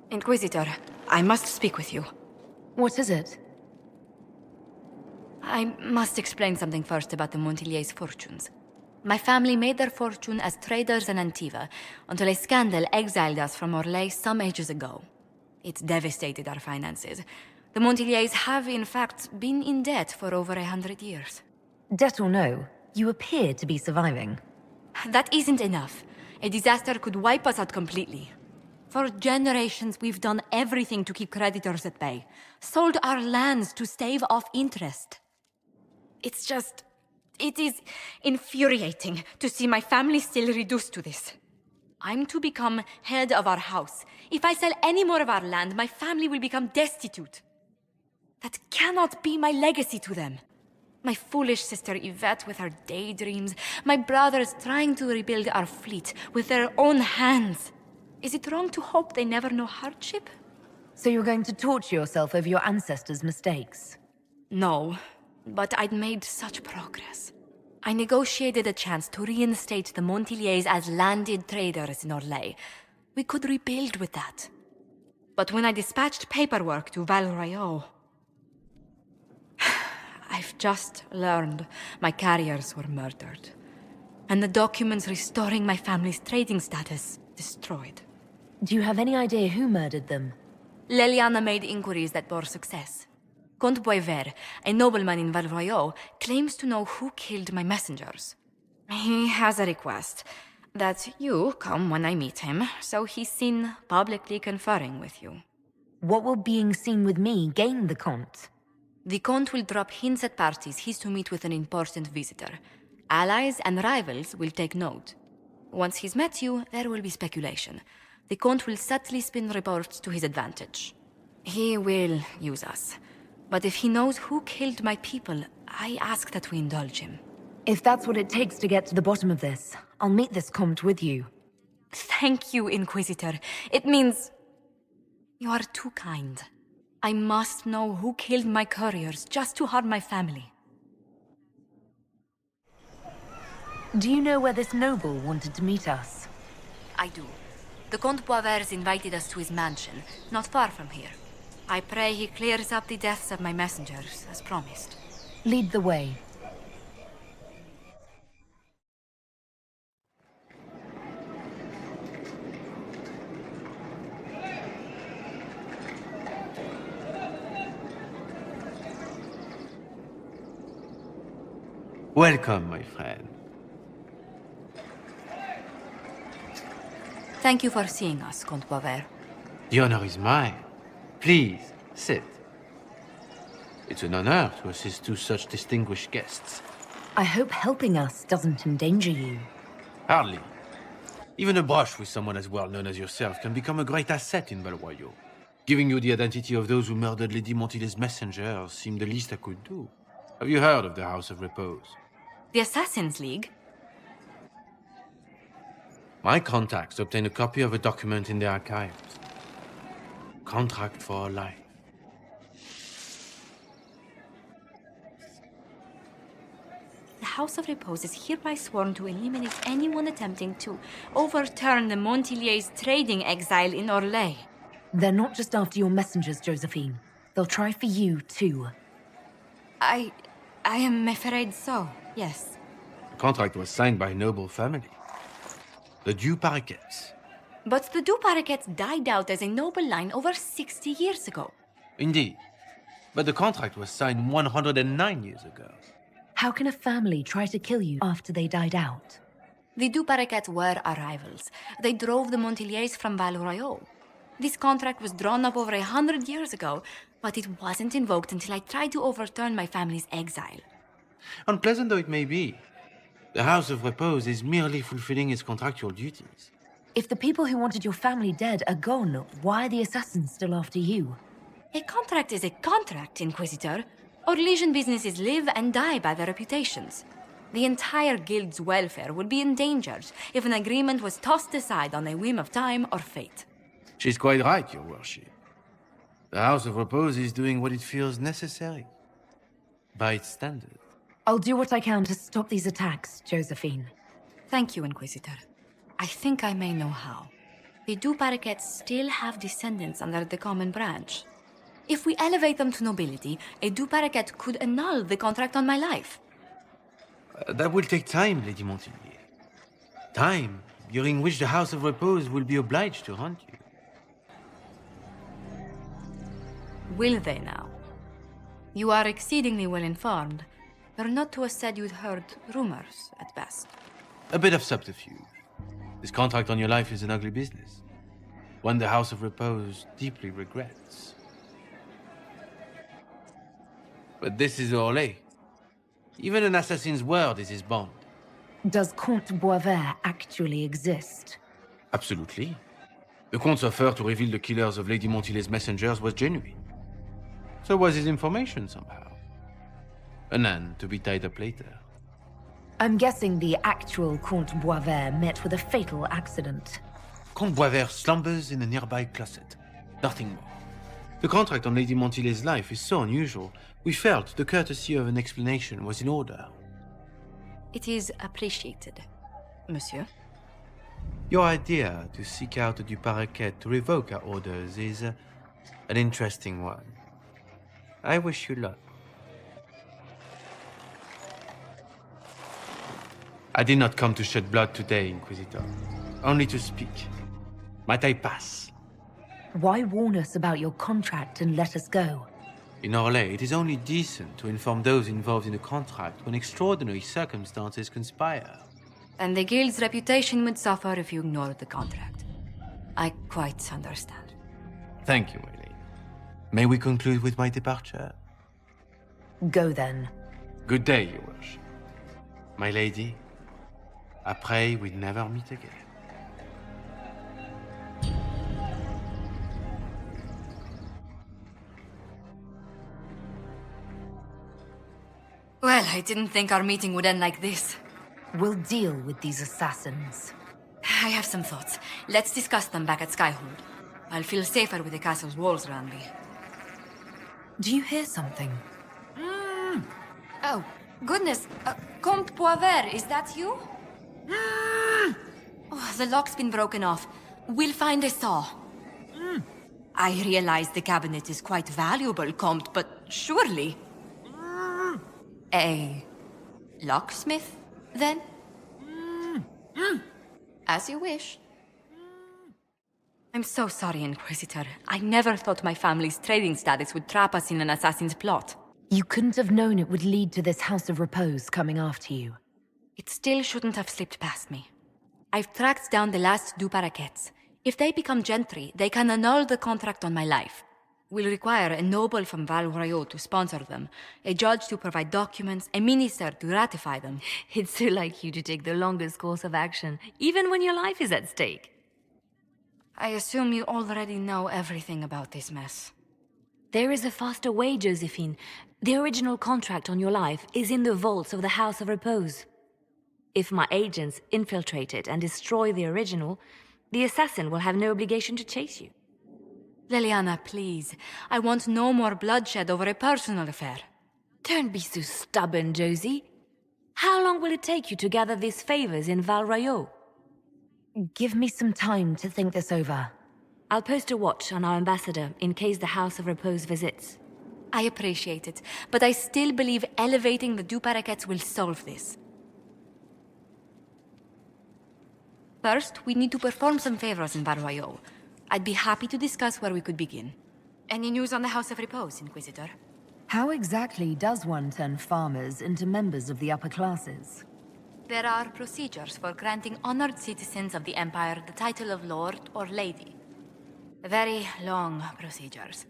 Inquisitor, I must speak with you. What is it? I must explain something first about the Montilier's fortunes. My family made their fortune as traders in Antiva until a scandal exiled us from Orlais some ages ago. It devastated our finances. The Montiliers have, in fact, been in debt for over 100 years. Debt or no, you appear to be surviving. That isn't enough. A disaster could wipe us out completely. For generations, we've done everything to keep creditors at bay. Sold our lands to stave off interest. It is infuriating to see my family still reduced to this. I'm to become head of our house. If I sell any more of our land, my family will become destitute. That cannot be my legacy to them. My foolish sister Yvette with her daydreams. My brothers trying to rebuild our fleet with their own hands. Is it wrong to hope they never know hardship? So you're going to torture yourself over your ancestors' mistakes? No, but I'd made such progress. I negotiated a chance to reinstate the Montiliers as landed traders in Orlais. We could rebuild with that. But when I dispatched paperwork to Val Royeaux, I've just learned my carriers were murdered. And the documents restoring my family's trading status destroyed. Do you have any idea who murdered them? Leliana made inquiries that bore success. Comte Boisvert, a nobleman in Val Royeaux, claims to know who killed my messengers. He has a request that you come when I meet him, so he's seen publicly conferring with you. What will being seen with me gain the Comte? The Comte will drop hints at parties he's to meet with an important visitor. Allies and rivals will take note. Once he's met you, there will be speculation. The Comte will subtly spin reports to his advantage. He will use us. But if he knows who killed my people, I ask that we indulge him. If that's what it takes to get to the bottom of this, I'll meet this Comte with you. Thank you, Inquisitor. It means... you are too kind. I must know who killed my couriers just to harm my family. Do you know where this noble wanted to meet us? I do. The Comte Boisvert invited us to his mansion, not far from here. I pray he clears up the deaths of my messengers, as promised. Lead the way. Welcome, my friend. Thank you for seeing us, Comte Boisvert. The honor is mine. Please, sit. It's an honor to assist two such distinguished guests. I hope helping us doesn't endanger you. Hardly. Even a brush with someone as well known as yourself can become a great asset in Val Royeaux. Giving you the identity of those who murdered Lady Montilier's messengers seemed the least I could do. Have you heard of the House of Repose? The Assassin's League? My contacts obtained a copy of a document in the archives. Contract for life. The House of Repose is hereby sworn to eliminate anyone attempting to overturn the Montiliers' trading exile in Orlais. They're not just after your messengers, Josephine. They'll try for you, too. I am afraid so, yes. The contract was signed by a noble family. The Duparquets. But the Duparquets died out as a noble line over 60 years ago. Indeed. But the contract was signed 109 years ago. How can a family try to kill you after they died out? The Duparquets were our rivals. They drove the Montiliers from Val Royeaux. This contract was drawn up over 100 years ago, but it wasn't invoked until I tried to overturn my family's exile. Unpleasant though it may be, the House of Repose is merely fulfilling its contractual duties. If the people who wanted your family dead are gone, why are the assassins still after you? A contract is a contract, Inquisitor. Orlesian businesses live and die by their reputations. The entire guild's welfare would be endangered if an agreement was tossed aside on a whim of time or fate. She's quite right, Your Worship. The House of Repose is doing what it feels necessary. By its standards. I'll do what I can to stop these attacks, Josephine. Thank you, Inquisitor. I think I may know how. The Duparakets still have descendants under the common branch. If we elevate them to nobility, a Duparaket could annul the contract on my life. That will take time, Lady Montillier. Time during which the House of Repose will be obliged to hunt you. Will they now? You are exceedingly well informed. You're not to have said you'd heard rumors, at best. A bit of subterfuge. This contract on your life is an ugly business. One the House of Repose deeply regrets. But this is Orlais. Even an assassin's word is his bond. Does Comte Boisvert actually exist? Absolutely. The Comte's offer to reveal the killers of Lady Montillier's messengers was genuine. So was his information somehow. An end to be tied up later. I'm guessing the actual Comte Boisvert met with a fatal accident. Comte Boisvert slumbers in a nearby closet. Nothing more. The contract on Lady Montillier's life is so unusual, we felt the courtesy of an explanation was in order. It is appreciated, monsieur. Your idea to seek out the Duparaquet to revoke our orders is an interesting one. I wish you luck. I did not come to shed blood today, Inquisitor. Only to speak. Might I pass? Why warn us about your contract and let us go? In Orlais, it is only decent to inform those involved in a contract when extraordinary circumstances conspire. And the guild's reputation would suffer if you ignored the contract. I quite understand. Thank you, my lady. May we conclude with my departure? Go then. Good day, your worship. My lady, I pray we never meet again. Well, I didn't think our meeting would end like this. We'll deal with these assassins. I have some thoughts. Let's discuss them back at Skyhold. I'll feel safer with the castle's walls around me. Do you hear something? Oh, goodness. Comte Boisvert, is that you? Oh, the lock's been broken off. We'll find a saw. I realize the cabinet is quite valuable, Comte, but surely... A locksmith, then? As you wish. I'm so sorry, Inquisitor. I never thought my family's trading status would trap us in an assassin's plot. You couldn't have known it would lead to this House of Repose coming after you. It still shouldn't have slipped past me. I've tracked down the last Duparaquets. If they become gentry, they can annul the contract on my life. We'll require a noble from Val Royaux to sponsor them, a judge to provide documents, a minister to ratify them. It's so like you to take the longest course of action, even when your life is at stake. I assume you already know everything about this mess. There is a faster way, Josephine. The original contract on your life is in the vaults of the House of Repose. If my agents infiltrate it and destroy the original, the assassin will have no obligation to chase you. Leliana, please. I want no more bloodshed over a personal affair. Don't be so stubborn, Josie. How long will it take you to gather these favors in Val Royaux? Give me some time to think this over. I'll post a watch on our ambassador in case the House of Repose visits. I appreciate it, but I still believe elevating the Duparaquets will solve this. First, we need to perform some favors in Val Royaux. I'd be happy to discuss where we could begin. Any news on the House of Repose, Inquisitor? How exactly does one turn farmers into members of the upper classes? There are procedures for granting honored citizens of the Empire the title of Lord or Lady. Very long procedures.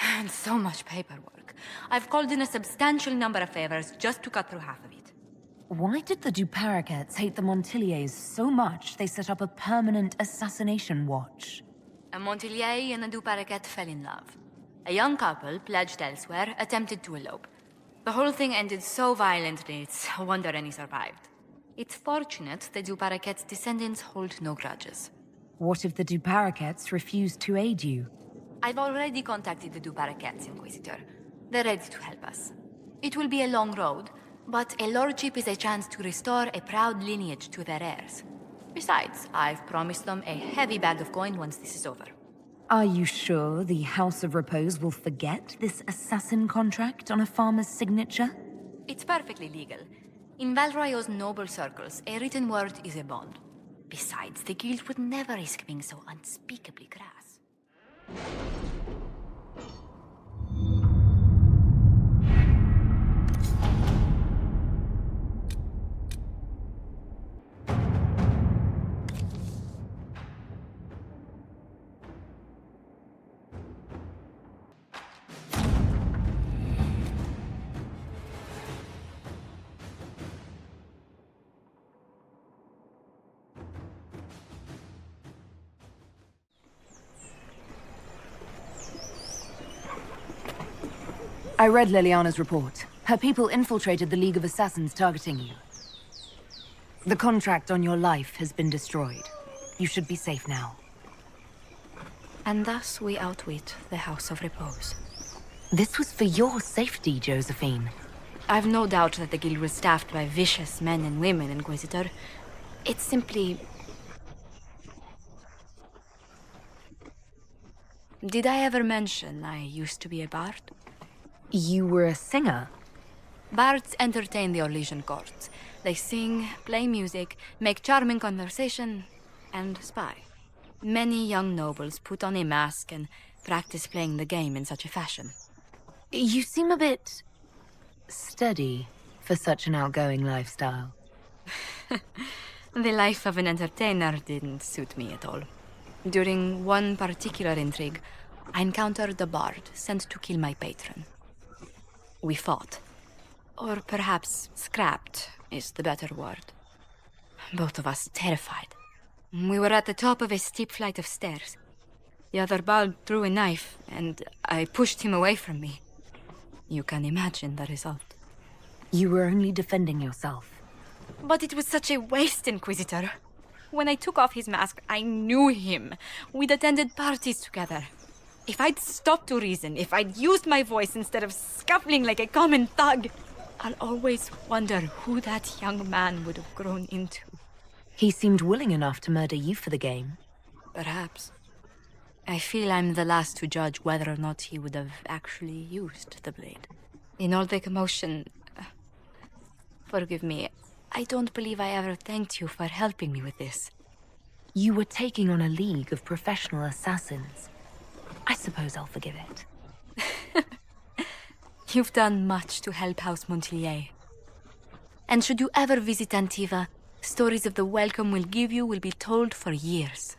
And so much paperwork. I've called in a substantial number of favors just to cut through half of it. Why did the Duparaquets hate the Montiliers so much they set up a permanent assassination watch? A Montilier and a Duparaquet fell in love. A young couple, pledged elsewhere, attempted to elope. The whole thing ended so violently, it's a wonder any survived. It's fortunate the Duparaquet's descendants hold no grudges. What if the Duparaquets refuse to aid you? I've already contacted the Duparaquets, Inquisitor. They're ready to help us. It will be a long road, but a lordship is a chance to restore a proud lineage to their heirs. Besides, I've promised them a heavy bag of coin once this is over. Are you sure the House of Repose will forget this assassin contract on a farmer's signature? It's perfectly legal. In Val Royeaux's noble circles, a written word is a bond. Besides, the guild would never risk being so unspeakably crass. I read Liliana's report. Her people infiltrated the League of Assassins targeting you. The contract on your life has been destroyed. You should be safe now. And thus we outwit the House of Repose. This was for your safety, Josephine. I've no doubt that the guild was staffed by vicious men and women, Inquisitor. It's simply... Did I ever mention I used to be a bard? You were a singer? Bards entertain the Orlesian court. They sing, play music, make charming conversation, and spy. Many young nobles put on a mask and practice playing the game in such a fashion. You seem a bit... steady for such an outgoing lifestyle. The life of an entertainer didn't suit me at all. During one particular intrigue, I encountered a bard sent to kill my patron. We fought. Or perhaps scrapped is the better word. Both of us terrified. We were at the top of a steep flight of stairs. The other bard drew a knife, and I pushed him away from me. You can imagine the result. You were only defending yourself. But it was such a waste, Inquisitor. When I took off his mask, I knew him. We'd attended parties together. If I'd stopped to reason, if I'd used my voice instead of scuffling like a common thug, I'll always wonder who that young man would have grown into. He seemed willing enough to murder you for the game. Perhaps. I feel I'm the last to judge whether or not he would have actually used the blade. In all the commotion... forgive me, I don't believe I ever thanked you for helping me with this. You were taking on a league of professional assassins. I suppose I'll forgive it. You've done much to help House 몽틸리예. And should you ever visit Antiva, stories of the welcome we'll give you will be told for years.